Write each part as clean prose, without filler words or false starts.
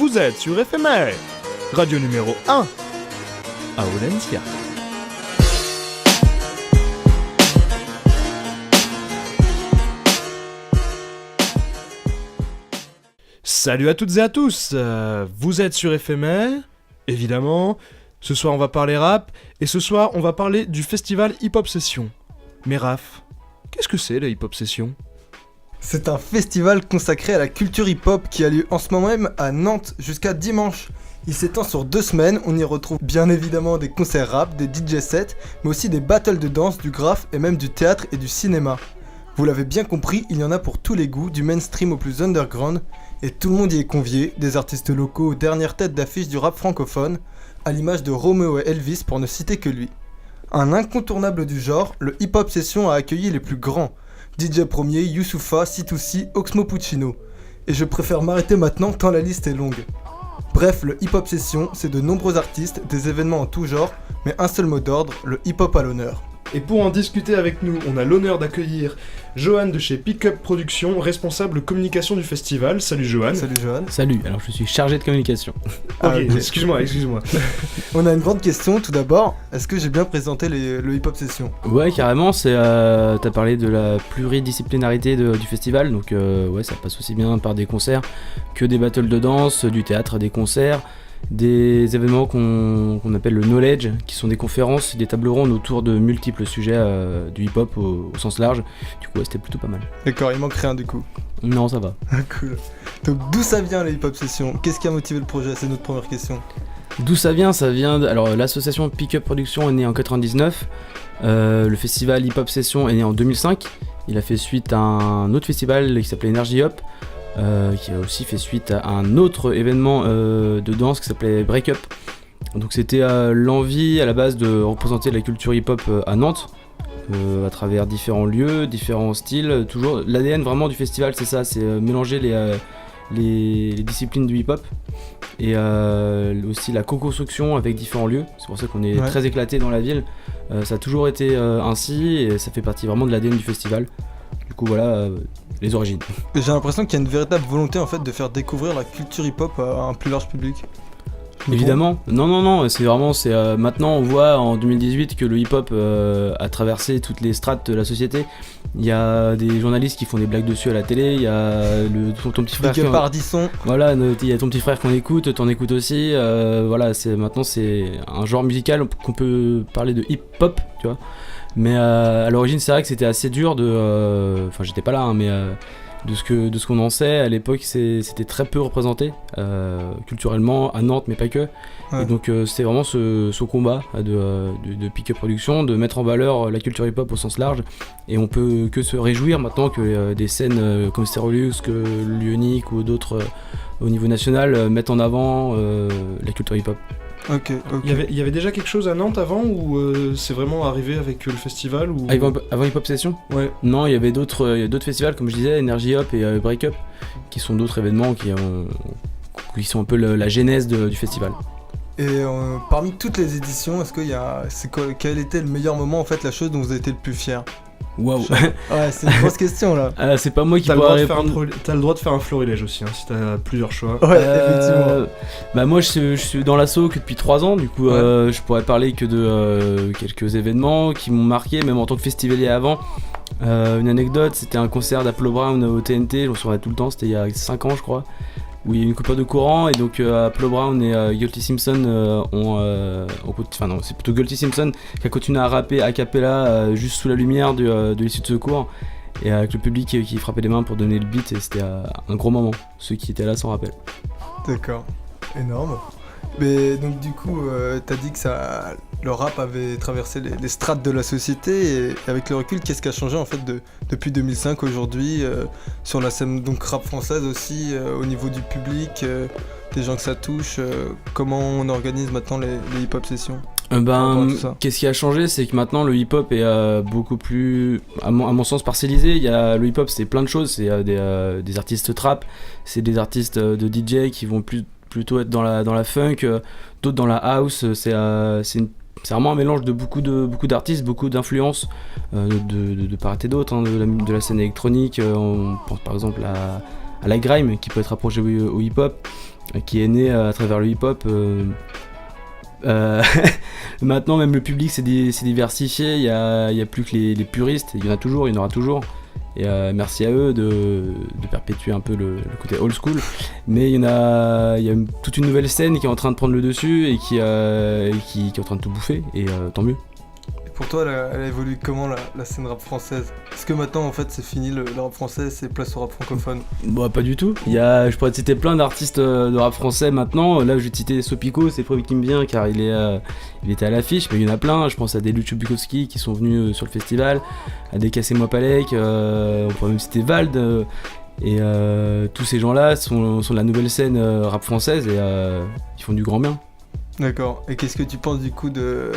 vous êtes sur FMR, radio numéro 1 à Valencia. Salut à toutes et à tous, vous êtes sur FMR, évidemment. Ce soir on va parler rap, et ce soir on va parler du festival Hip Hop Session. Mais Raph, qu'est-ce que c'est la Hip Hop Session ? C'est un festival consacré à la culture hip-hop qui a lieu en ce moment même à Nantes jusqu'à dimanche. Il s'étend sur 2 semaines, on y retrouve bien évidemment des concerts rap, des DJ sets, mais aussi des battles de danse, du graphe et même du théâtre et du cinéma. Vous l'avez bien compris, il y en a pour tous les goûts, du mainstream au plus underground, et tout le monde y est convié, des artistes locaux aux dernières têtes d'affiche du rap francophone, à l'image de Romeo et Elvis pour ne citer que lui. Un incontournable du genre, le Hip Hop Session a accueilli les plus grands. DJ Premier, Youssoupha, C2C, Oxmo Puccino. Et je préfère m'arrêter maintenant tant la liste est longue. Bref, le Hip Hop Session, c'est de nombreux artistes, des événements en tout genre, mais un seul mot d'ordre, le hip-hop à l'honneur. Et pour en discuter avec nous, on a l'honneur d'accueillir Johan de chez Pickup Productions, responsable communication du festival. Salut Johan. Salut Johan. Salut, alors je suis chargé de communication. Ok, excuse-moi. On a une grande question tout d'abord, est-ce que j'ai bien présenté le Hip Hop Session ? Ouais, carrément, t'as parlé de la pluridisciplinarité du festival, donc ouais, ça passe aussi bien par des concerts que des battles de danse, du théâtre, des concerts, des événements qu'on appelle le knowledge, qui sont des conférences, des tables rondes autour de multiples sujets du hip-hop au sens large. Du coup, ouais, c'était plutôt pas mal. D'accord, il manque rien du coup. Non, ça va. Cool. Donc d'où ça vient les Hip Hop Session ? Qu'est-ce qui a motivé le projet ? C'est notre première question. D'où ça vient ? Alors, l'association Pickup Productions est née en 99. Le festival Hip Hop Session est né en 2005. Il a fait suite à un autre festival qui s'appelait Energy Up. Qui a aussi fait suite à un autre événement de danse qui s'appelait Break Up. Donc c'était l'envie à la base de représenter la culture hip-hop à Nantes, à travers différents lieux, différents styles. Toujours l'ADN vraiment du festival, c'est ça, c'est mélanger les disciplines du hip-hop et aussi la co-construction avec différents lieux. C'est pour ça qu'on est très éclaté dans la ville. Ça a toujours été ainsi et ça fait partie vraiment de l'ADN du festival. Du coup voilà les origines. J'ai l'impression qu'il y a une véritable volonté en fait de faire découvrir la culture hip-hop à un plus large public. Évidemment, non, c'est maintenant on voit en 2018 que le hip-hop a traversé toutes les strates de la société. Il y a des journalistes qui font des blagues dessus à la télé, il y a ton petit frère voilà, il y a ton petit frère qu'on écoute, t'en écoutes aussi. Voilà, maintenant c'est un genre musical qu'on peut parler de hip-hop, tu vois. Mais à l'origine, c'est vrai que c'était assez dur enfin, j'étais pas là, hein, mais de ce qu'on en sait, à l'époque, c'était très peu représenté culturellement à Nantes, mais pas que. Ouais. Et donc, c'était vraiment ce combat de Pickup Productions, de mettre en valeur la culture hip-hop au sens large. Et on peut que se réjouir maintenant que des scènes comme Stereolux, que l'Unique ou d'autres au niveau national mettent en avant la culture hip-hop. Ok. Il y avait déjà quelque chose à Nantes avant ou c'est vraiment arrivé avec le festival ou... Avant Hip Hop Session ? Ouais. Non, il y avait d'autres festivals, comme je disais, Energy Up et Break Up, qui sont d'autres événements qui sont un peu la genèse du festival. Et parmi toutes les éditions, quel était le meilleur moment, en fait, la chose dont vous avez été le plus fier ? Waouh. Ouais, c'est une grosse question là. C'est pas moi qui pourrais répondre. T'as le droit de faire un florilège aussi, hein, si t'as plusieurs choix. Ouais, effectivement. Bah moi je suis dans l'asso que depuis 3 ans, du coup je pourrais parler que de quelques événements qui m'ont marqué, même en tant que festivalier avant. Une anecdote, c'était un concert d'Apollo Brown au TNT, je m'en souviens tout le temps, c'était il y a 5 ans je crois. Où il y a eu une coupure de courant et donc Apollo Brown et Guilty Simpson c'est plutôt Guilty Simpson qui a continué à rapper a cappella juste sous la lumière de l'issue de secours et avec le public qui frappait les mains pour donner le beat et c'était un gros moment. Ceux qui étaient là s'en rappellent. D'accord, énorme. Mais donc du coup, t'as dit que le rap avait traversé les strates de la société et avec le recul, qu'est-ce qui a changé en fait depuis 2005 aujourd'hui sur la scène donc rap française aussi au niveau du public, des gens que ça touche, comment on organise maintenant les hip-hop sessions ? Qu'est-ce qui a changé, c'est que maintenant le hip-hop est beaucoup plus, à mon sens, parcellisé. Le hip-hop, c'est plein de choses, c'est des artistes trap, c'est des artistes de DJ qui vont plutôt être dans la funk, d'autres dans la house. C'est vraiment un mélange de beaucoup d'artistes, beaucoup d'influences de part et d'autre, hein, de la scène électronique. On pense par exemple à la grime qui peut être approchée au hip-hop. qui est né à travers le hip-hop. Maintenant, même le public s'est diversifié. Il y a plus que les puristes. Il y en a toujours, il y en aura toujours. Et merci à eux de perpétuer un peu le côté old school. Mais il y a toute une nouvelle scène qui est en train de prendre le dessus et qui est en train de tout bouffer. Et tant mieux. Pour toi, elle a évolué comment la scène rap française? Est-ce que maintenant, en fait, c'est fini le rap français, c'est place au rap francophone? Bah, pas du tout. Je pourrais te citer plein d'artistes de rap français maintenant. Là, je vais te citer Sopico, c'est le premier qui me vient car il était à l'affiche, mais il y en a plein. Je pense à des Lucio Bukowski qui sont venus sur le festival, à des Cassez-moi Palek, on pourrait même citer Vald. Et tous ces gens-là sont de la nouvelle scène rap française et ils font du grand bien. D'accord. Et qu'est-ce que tu penses du coup de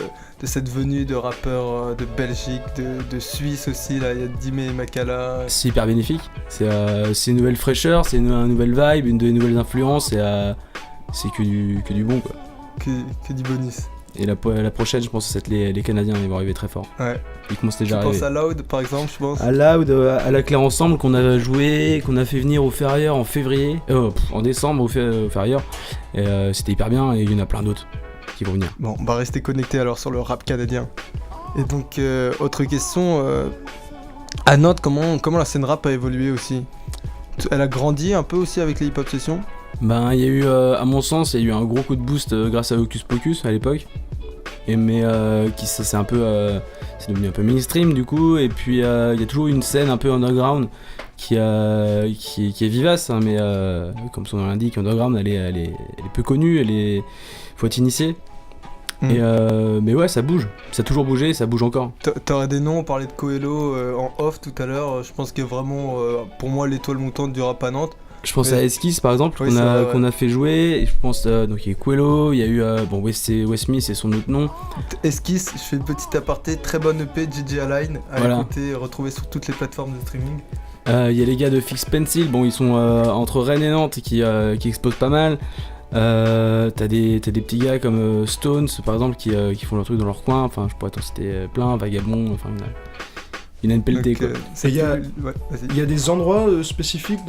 cette venue de rappeurs de Belgique, de Suisse aussi, là, il y a Dime et Makala. C'est hyper bénéfique, c'est une nouvelle fraîcheur, c'est une nouvelle vibe, de nouvelles influences, et c'est que du bon quoi. Que du bonus. Et la prochaine, je pense que c'est les Canadiens, ils vont arriver très fort. Ouais. Ils commencent déjà à arriver. Tu penses à Loud par exemple, je pense. À Loud, à la Claire Ensemble qu'on a joué, qu'on a fait venir au Ferrière en février, en décembre au Ferrière. Et c'était hyper bien et il y en a plein d'autres qui vont venir. Bon, on va rester connecté alors sur le rap canadien. Et donc, autre question, à Nantes, comment la scène rap a évolué aussi? Elle a grandi un peu aussi avec les hip-hop sessions? Ben, il y a eu, à mon sens, il y a eu un gros coup de boost grâce à Hocus Pocus à l'époque. Mais c'est un peu, c'est devenu un peu mainstream du coup. Et puis il y a toujours une scène un peu underground qui est vivace, hein, mais comme son nom l'indique, underground, elle est peu connue, faut être initié. Mais ouais, ça bouge, ça a toujours bougé, ça bouge encore. T'aurais des noms, on parlait de Coelho en off tout à l'heure, je pense qu'il y a vraiment pour moi l'étoile montante du rap à Nantes. Je pense à Esquisse par exemple, oui, qu'on a fait jouer, et je pense donc il y a Coelho, il y a eu West Smith, c'est son autre nom. Esquisse, je fais une petite aparté, très bonne EP, JJ Align, à écouter, retrouver sur toutes les plateformes de streaming. Il y a les gars de Fix Pencil, bon ils sont entre Rennes et Nantes qui explosent pas mal. T'as des petits gars comme Stones par exemple qui font leur truc dans leur coin, enfin je pourrais t'en citer plein, Vagabond, enfin il a une pelletée quoi. Il y a des endroits spécifiques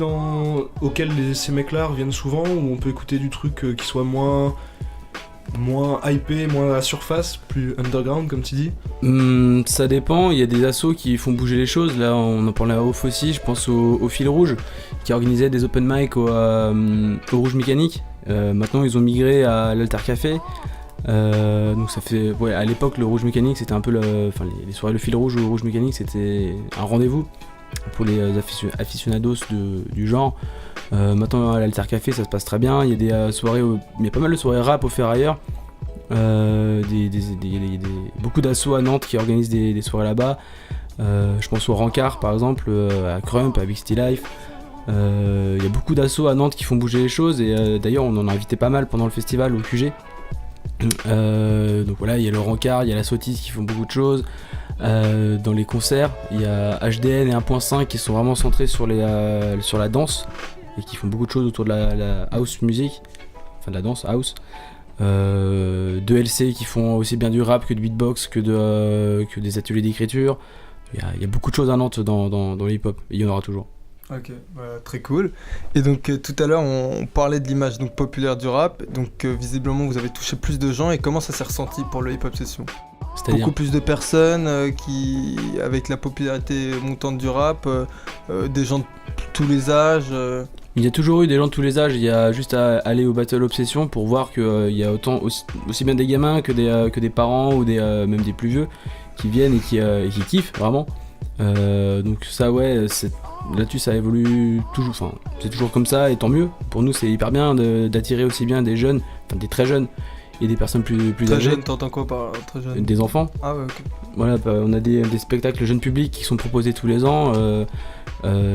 auxquels ces mecs-là reviennent souvent, où on peut écouter du truc qui soit moins hypé, moins à la surface, plus underground comme tu dis. Ça dépend, il y a des assos qui font bouger les choses. Là on en parlait à Off aussi, je pense au Fil Rouge qui organisait des open mic au Rouge Mécanique. Maintenant ils ont migré à l'Alter Café. Donc ça fait, à l'époque le Rouge Mécanique c'était un peu les soirées Le Fil Rouge ou Rouge Mécanique c'était un rendez-vous pour les aficionados du genre. Maintenant à l'Alter Café ça se passe très bien, il y a des soirées, il y a pas mal de soirées rap au Ferrailleur, beaucoup d'assauts à Nantes qui organisent des soirées là-bas. Je pense au Rancard par exemple, à Crump, à Big City Life. Il y a beaucoup d'assauts à Nantes qui font bouger les choses et d'ailleurs on en a invité pas mal pendant le festival au QG. Donc voilà, il y a le Rancard, il y a la Sotis qui font beaucoup de choses. Dans les concerts, il y a HDN et 1.5 qui sont vraiment centrés sur la danse et qui font beaucoup de choses autour de la house music, enfin de la danse house. 2LC qui font aussi bien du rap que du beatbox, que des ateliers d'écriture. Il y a beaucoup de choses à Nantes dans le hip-hop et il y en aura toujours. Ok, très cool. Et donc tout à l'heure on parlait de l'image donc populaire du rap, donc visiblement vous avez touché plus de gens, et comment ça s'est ressenti pour le hip-hop session? C'est-à-dire beaucoup plus de personnes qui, avec la popularité montante du rap, des gens de tous les âges. Il y a toujours eu des gens de tous les âges, il y a juste à aller au Battle Obsession pour voir qu'il y a aussi bien des gamins que des parents ou même des plus vieux qui viennent et qui kiffent vraiment. Donc ça là-dessus ça évolue toujours, enfin c'est toujours comme ça et tant mieux. Pour nous c'est hyper bien d'attirer aussi bien des jeunes, enfin des très jeunes et des personnes plus âgées. Très jeunes, t'entends quoi par très jeunes? Des enfants. Ah ouais, ok. Voilà, on a des spectacles jeunes publics qui sont proposés tous les ans.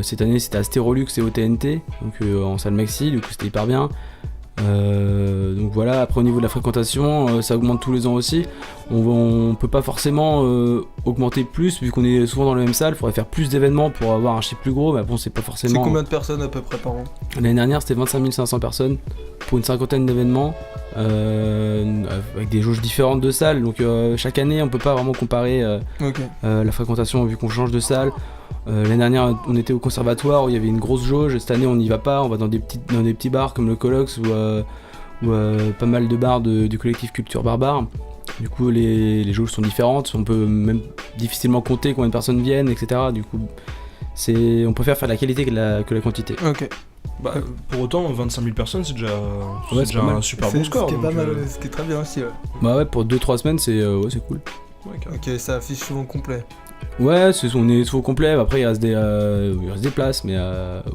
Cette année c'était à Stérolux et au TNT, donc en salle maxi, du coup c'était hyper bien. Donc voilà, après au niveau de la fréquentation, ça augmente tous les ans aussi. On peut pas forcément augmenter plus vu qu'on est souvent dans la même salle, il faudrait faire plus d'événements pour avoir un chiffre plus gros, mais bon c'est pas forcément... C'est combien de personnes à peu près par an? L'année dernière c'était 25 500 personnes pour une cinquantaine d'événements, avec des jauges différentes de salles, donc chaque année on peut pas vraiment comparer la fréquentation vu qu'on change de salle. L'année dernière, on était au conservatoire où il y avait une grosse jauge. Cette année, on n'y va pas. On va dans des petits bars comme le Colox ou pas mal de bars du collectif Culture Barbare. Du coup, les jauges sont différentes. On peut même difficilement compter combien de personnes viennent, etc. Du coup, on préfère faire la qualité que la quantité. Ok. Bah, pour autant, 25 000 personnes, c'est déjà, Ouais, c'est déjà pas mal. un super bon score. Ce qui est donc, pas mal, ce qui est très bien aussi. Ouais, Bah ouais, pour 2-3 semaines, c'est cool. ouais, carrément. ok, ça affiche souvent complet. Ouais, on est souvent complet. Après, il reste des places, mais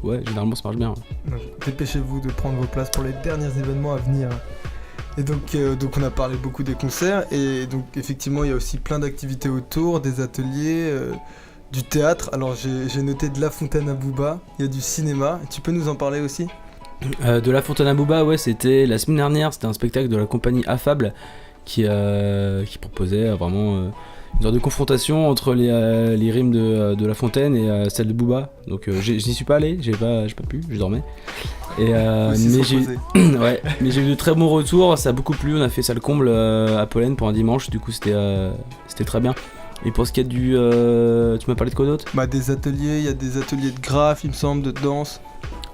ouais, généralement, ça marche bien. Donc, dépêchez-vous de prendre vos places pour les derniers événements à venir. Et donc on a parlé beaucoup des concerts, et donc effectivement il y a aussi plein d'activités autour, des ateliers, du théâtre. Alors j'ai noté de La Fontaine à Booba, il y a du cinéma, tu peux nous en parler aussi ? De La Fontaine à Booba, ouais, c'était la semaine dernière, c'était un spectacle de la compagnie Affable qui proposait vraiment une sorte de confrontation entre les rimes de La Fontaine et celles de Booba. Donc je n'y suis pas allé, j'ai pas pu, je dormais. Mais j'ai eu de très bons retours, ça a beaucoup plu, on a fait salle comble à Pollen pour un dimanche, du coup c'était très bien. Et pour ce qui est tu m'as parlé de quoi d'autre ? Bah des ateliers, il y a des ateliers de graphes il me semble, de danse.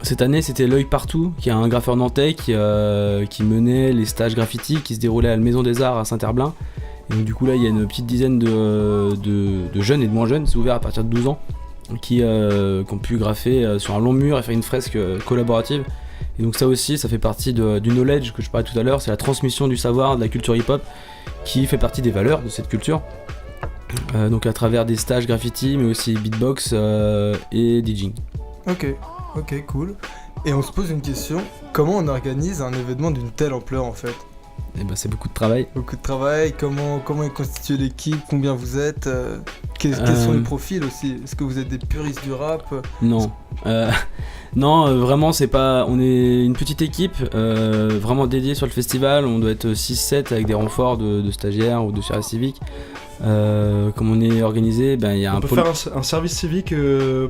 Cette année, c'était L'œil partout, qui est un graffeur nantais qui menait les stages graffiti qui se déroulaient à la Maison des Arts à Saint-Herblain. Et donc, du coup, là, il y a une petite dizaine de jeunes et de moins jeunes, c'est ouvert à partir de 12 ans, qui ont pu graffer sur un long mur et faire une fresque collaborative. Et donc, ça aussi, ça fait partie du knowledge que je parlais tout à l'heure, c'est la transmission du savoir, de la culture hip-hop, qui fait partie des valeurs de cette culture. Donc, à travers des stages graffiti, mais aussi beatbox et DJing. Ok, cool. Et on se pose une question, comment on organise un événement d'une telle ampleur en fait ? Et ben c'est beaucoup de travail. Beaucoup de travail, comment est constituée l'équipe, combien vous êtes, quels sont les profils aussi ? Est-ce que vous êtes des puristes du rap ? Non. Non, vraiment c'est pas... On est une petite équipe vraiment dédiée sur le festival, on doit être 6-7 avec des renforts de stagiaires ou de service civique. Comme on est organisé, ben il y a on peut faire un service civique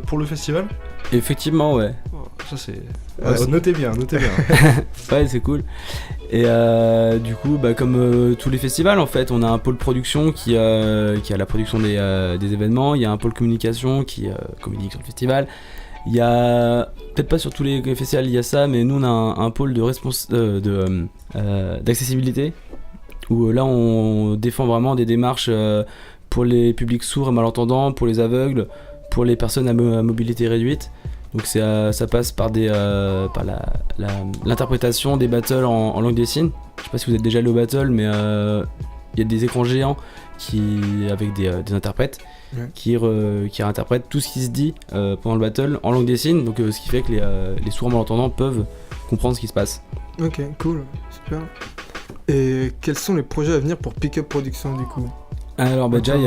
pour le festival ? Effectivement, ouais. Ça c'est... Ouais, notez bien. Ouais, c'est cool. Et du coup, bah, comme tous les festivals en fait, on a un pôle production qui a la production des événements, il y a un pôle communication qui communique sur le festival. Il y a, peut-être pas sur tous les festivals il y a ça, mais nous on a un pôle d'accessibilité où là on défend vraiment des démarches pour les publics sourds et malentendants, pour les aveugles, pour les personnes à mobilité réduite. Donc ça passe par l'interprétation des battles en langue des signes. Je sais pas si vous êtes déjà allé au battle, mais il y a des écrans géants avec des interprètes qui réinterprètent tout ce qui se dit pendant le battle en langue des signes. Donc ce qui fait que les sourds malentendants peuvent comprendre ce qui se passe. Ok, cool, super. Et quels sont les projets à venir pour Pick Up Production du coup ? Alors déjà il y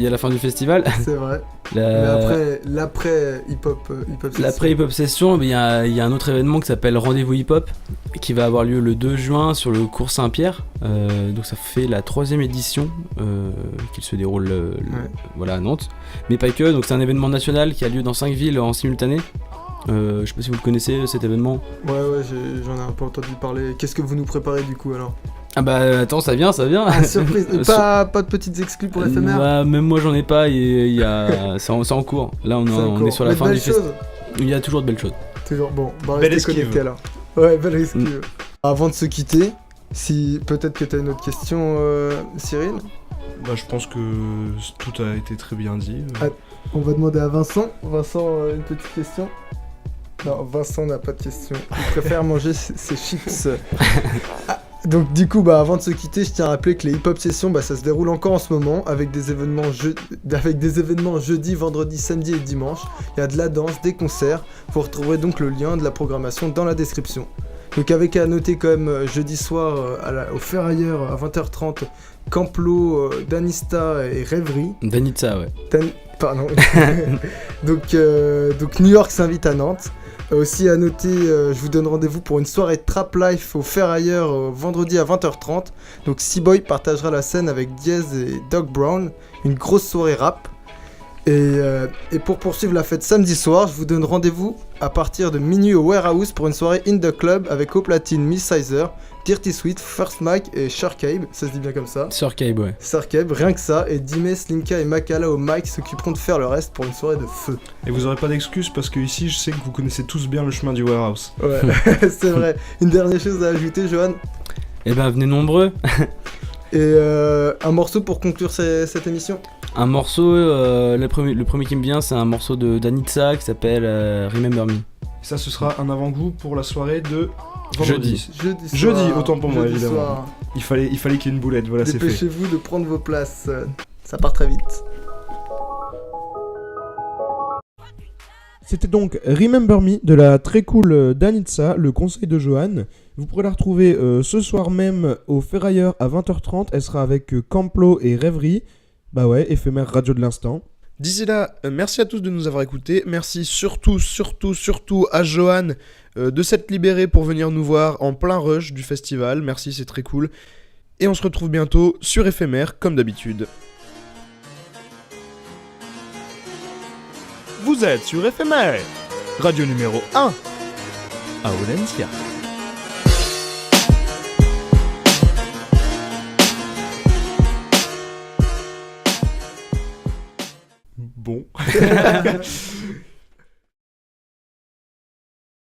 a la fin du festival. C'est vrai. Mais après l'après hip-hop session. L'après hip-hop session, il y a un autre événement qui s'appelle Rendez-vous hip-hop qui va avoir lieu le 2 juin sur le cours Saint-Pierre. Donc ça fait la 3e édition qu'il se déroule voilà, à Nantes. Mais pas que, donc c'est un événement national qui a lieu dans 5 villes en simultané. Je sais pas si vous le connaissez cet événement. Ouais, j'en ai un peu entendu parler. Qu'est-ce que vous nous préparez du coup alors ? Ah bah attends, ça vient. Ah, surprise. Pas de petites exclus pour l'éphémère. Bah, même moi j'en ai pas, c'est en cours. Là on est sur la fin du festival. Il y a toujours de belles choses. Toujours bon, belle esquive alors. Ouais, belle esquive. Avant de se quitter, si peut-être que t'as une autre question, Cyril. Bah je pense que tout a été très bien dit. On va demander à Vincent. Vincent, une petite question. Non, Vincent n'a pas de question. Il préfère manger ses chips. Donc du coup, avant de se quitter, je tiens à rappeler que les hip-hop sessions, ça se déroule encore en ce moment avec des événements jeudi, vendredi, samedi et dimanche. Il y a de la danse, des concerts. Vous retrouverez donc le lien de la programmation dans la description. Donc avec à noter quand même jeudi soir au Ferrailleur à 20h30, Camplo, Danista et Rêverie. Danitza, ouais. Pardon. donc New York s'invite à Nantes. Aussi à noter, je vous donne rendez-vous pour une soirée Trap Life au Ferrailleur vendredi à 20h30. Donc C-Boy partagera la scène avec Diaz et Doc Brown, une grosse soirée rap. Et pour poursuivre la fête samedi soir, je vous donne rendez-vous à partir de minuit au Warehouse pour une soirée in the club avec au platine Miss Sizer, Dirty Sweet, First Mike et Sharkabe, ça se dit bien comme ça. Surcabe, ouais. Sharkabe, rien que ça, et Dime, Slimka et Makala au mic s'occuperont de faire le reste pour une soirée de feu. Et vous aurez pas d'excuses parce que ici, je sais que vous connaissez tous bien le chemin du warehouse. Ouais, c'est vrai. Une dernière chose à ajouter, Johan. Eh ben, venez nombreux. Et un morceau pour conclure cette émission. Un morceau, le premier qui me vient, c'est un morceau de Danitza qui s'appelle Remember Me. Ça, ce sera un avant-goût pour la soirée de Jeudi. Jeudi, autant pour moi, jeudi évidemment. soir. Il fallait qu'il y ait une boulette, voilà, c'est fait. Dépêchez-vous de prendre vos places, ça part très vite. C'était donc Remember Me de la très cool Danitza, le conseil de Johan. Vous pourrez la retrouver ce soir même au Ferrailleur à 20h30. Elle sera avec Camplo et Rêverie. Bah ouais, éphémère radio de l'instant. D'ici là, merci à tous de nous avoir écoutés. Merci surtout à Johan de s'être libéré pour venir nous voir en plein rush du festival. Merci, c'est très cool. Et on se retrouve bientôt sur Éphémère, comme d'habitude. Vous êtes sur Éphémère, radio numéro 1 à Valencia. Bon.